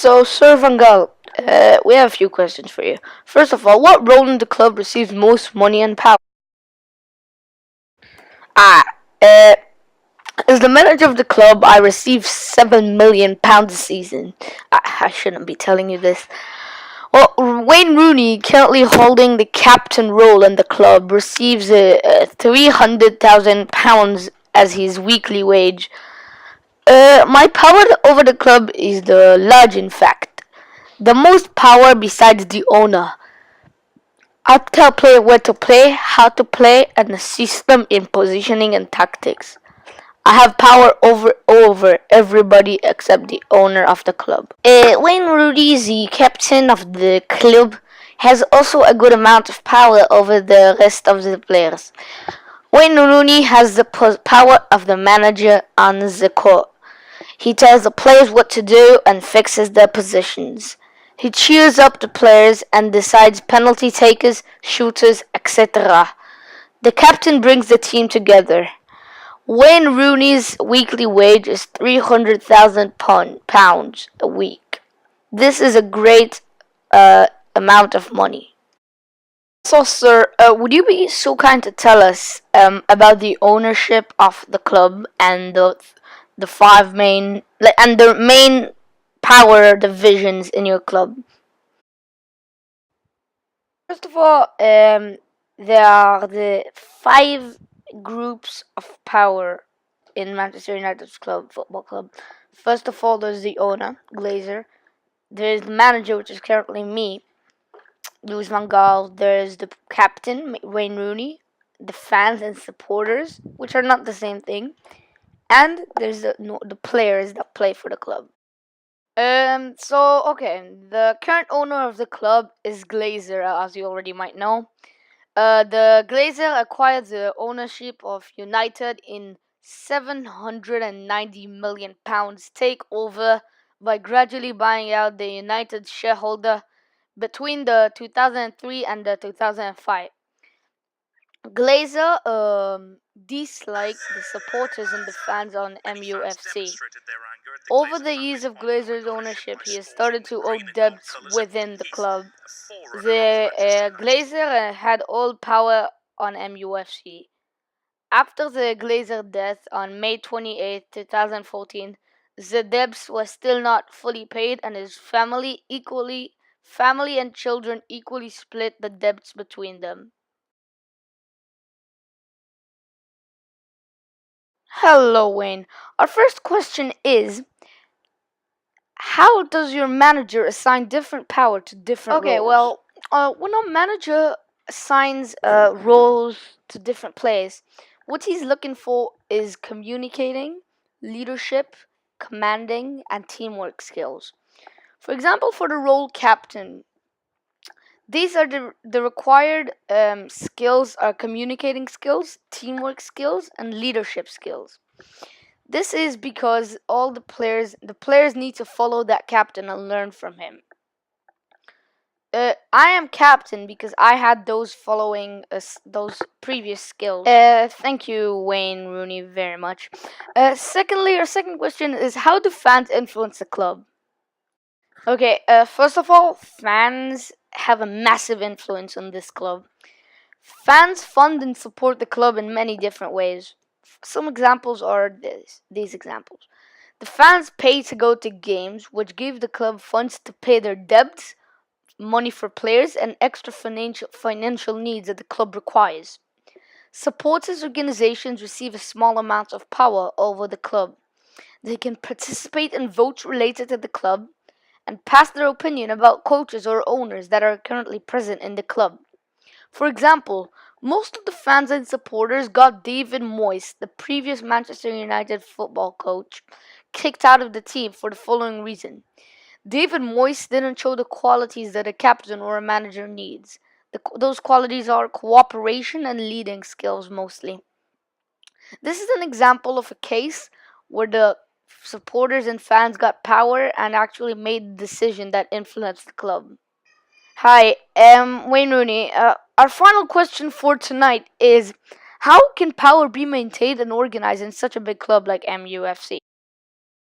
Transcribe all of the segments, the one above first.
So, Sir Van Gaal, we have a few questions for you. First of all, what role in the club receives most money and power? Ah, uh, as the manager of the club, I receive £7 million a season. I shouldn't be telling you this. Well, Wayne Rooney, currently holding the captain role in the club, receives £300,000 as his weekly wage. My power over the club is the large, in fact. The most power besides the owner. I tell players where to play, how to play, and the system in positioning and tactics. I have power over everybody except the owner of the club. Wayne Rooney, the captain of the club, has also a good amount of power over the rest of the players. Wayne Rooney has the power of the manager on the court. He tells the players what to do and fixes their positions. He cheers up the players and decides penalty takers, shooters, etc. The captain brings the team together. Wayne Rooney's weekly wage is £300,000 a week. This is a great amount of money. So, sir, would you be so kind to tell us about the ownership of the club and the five main and the main power divisions in your club? First of all, there are the five groups of power in Manchester United's football club. First of all, there's the owner, Glazer. There's the manager, which is currently me, Louis Van Gaal. There's the captain, Wayne Rooney. The fans and supporters, which are not the same thing. And there's the players that play for the club. The current owner of the club is Glazer, as you already might know. The Glazer acquired the ownership of United in £790 million takeover by gradually buying out the United shareholder between the 2003 and the 2005. Glazer disliked the supporters and the fans on MUFC. Over the years of Glazer's ownership, he has started to owe debts within the club. The Glazer had all power on MUFC. After the Glazer death on May 28, 2014, the debts were still not fully paid, and his family and children equally split the debts between them. Hello, Wayne. Our first question is, how does your manager assign different power to different roles? When a manager assigns roles to different players, what he's looking for is communicating, leadership, commanding, and teamwork skills. For example, for the role captain, these are the required skills are communicating skills, teamwork skills, and leadership skills. This is because all the players need to follow that captain and learn from him. I am captain because I had those those previous skills. Thank you, Wayne Rooney, very much. Secondly, our second question is, how do fans influence the club? Okay, first of all, fans have a massive influence on this club. Fans fund and support the club in many different ways. Some examples are these examples. The fans pay to go to games, which give the club funds to pay their debts, money for players, and extra financial needs that the club requires. Supporters organizations receive a small amount of power over the club. They can participate in votes related to the club and pass their opinion about coaches or owners that are currently present in the club. For example, most of the fans and supporters got David Moyes, the previous Manchester United football coach, kicked out of the team for the following reason. David Moyes didn't show the qualities that a captain or a manager needs. Those qualities are cooperation and leading skills mostly. This is an example of a case where the supporters and fans got power and actually made the decision that influenced the club. Hi, Wayne Rooney. Our final question for tonight is, how can power be maintained and organized in such a big club like MUFC?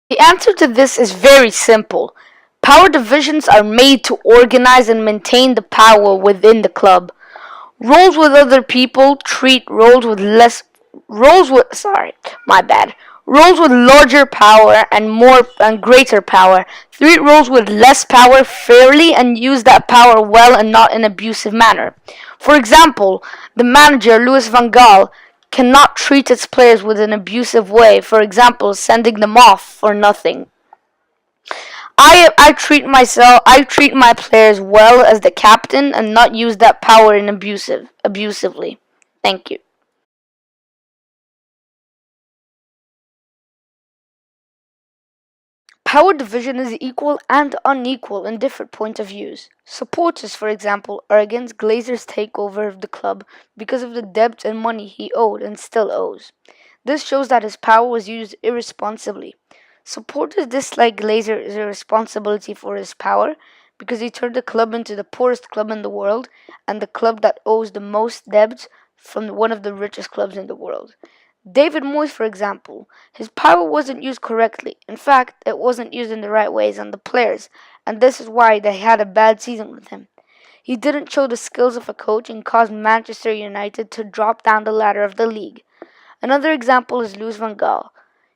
The answer to this is very simple. Power divisions are made to organize and maintain the power within the club. Roles with other people treat roles with sorry, my bad. Roles with larger power and greater power. Treat roles with less power fairly and use that power well and not in an abusive manner. For example, the manager Louis van Gaal cannot treat its players with an abusive way, for example, sending them off for nothing. I treat my players well as the captain and not use that power in abusively. Thank you. Power division is equal and unequal in different points of views. Supporters, for example, are against Glazer's takeover of the club because of the debt and money he owed and still owes. This shows that his power was used irresponsibly. Supporters dislike Glazer's irresponsibility for his power because he turned the club into the poorest club in the world and the club that owes the most debts from one of the richest clubs in the world. David Moyes, for example, his power wasn't used correctly. In fact, it wasn't used in the right ways on the players, and this is why they had a bad season with him. He didn't show the skills of a coach and caused Manchester United to drop down the ladder of the league. Another example is Louis van Gaal.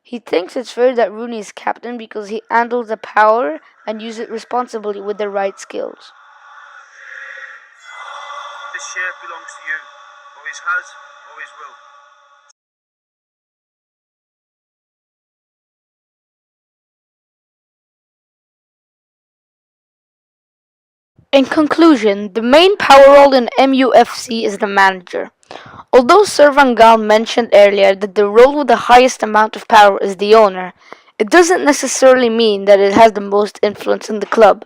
He thinks it's fair that Rooney is captain because he handles the power and uses it responsibly with the right skills. This shirt belongs to you. Always has, always will. In conclusion, the main power role in MUFC is the manager. Although Sir Van Gaal mentioned earlier that the role with the highest amount of power is the owner, it doesn't necessarily mean that it has the most influence in the club.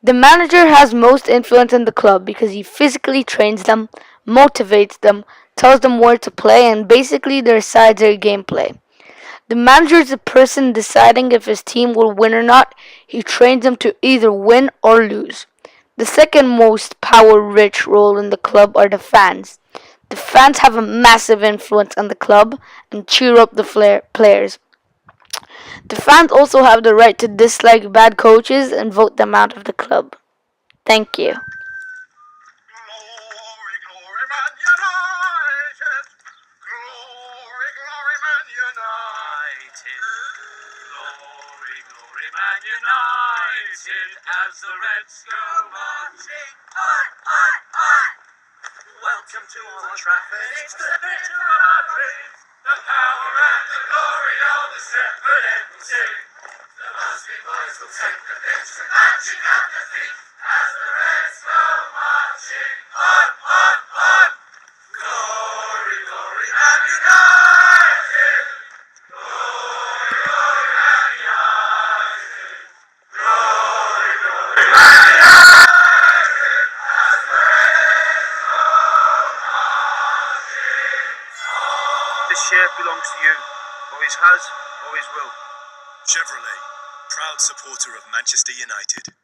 The manager has most influence in the club because he physically trains them, motivates them, tells them where to play, and basically decides their gameplay. The manager is the person deciding if his team will win or not. He trains them to either win or lose. The second most power-rich role in the club are the fans. The fans have a massive influence on the club and cheer up the players. The fans also have the right to dislike bad coaches and vote them out of the club. Thank you. Glory, glory, Man United! Glory, glory, Man United! Glory, glory, Man United! As the Reds go marching on, on, on! Welcome to Old Trafford, it's the bitter Madrid! The power and the glory of the Shepherd MC! The Muslim boys will take the pitch, marching at the feet as the Reds go marching on, on, on. Glory, glory, Man United. Glory, glory, Man United. Glory, glory, Man United. As the Reds go marching on. This shirt belongs to you. Always has, always will. Chevrolet, proud supporter of Manchester United.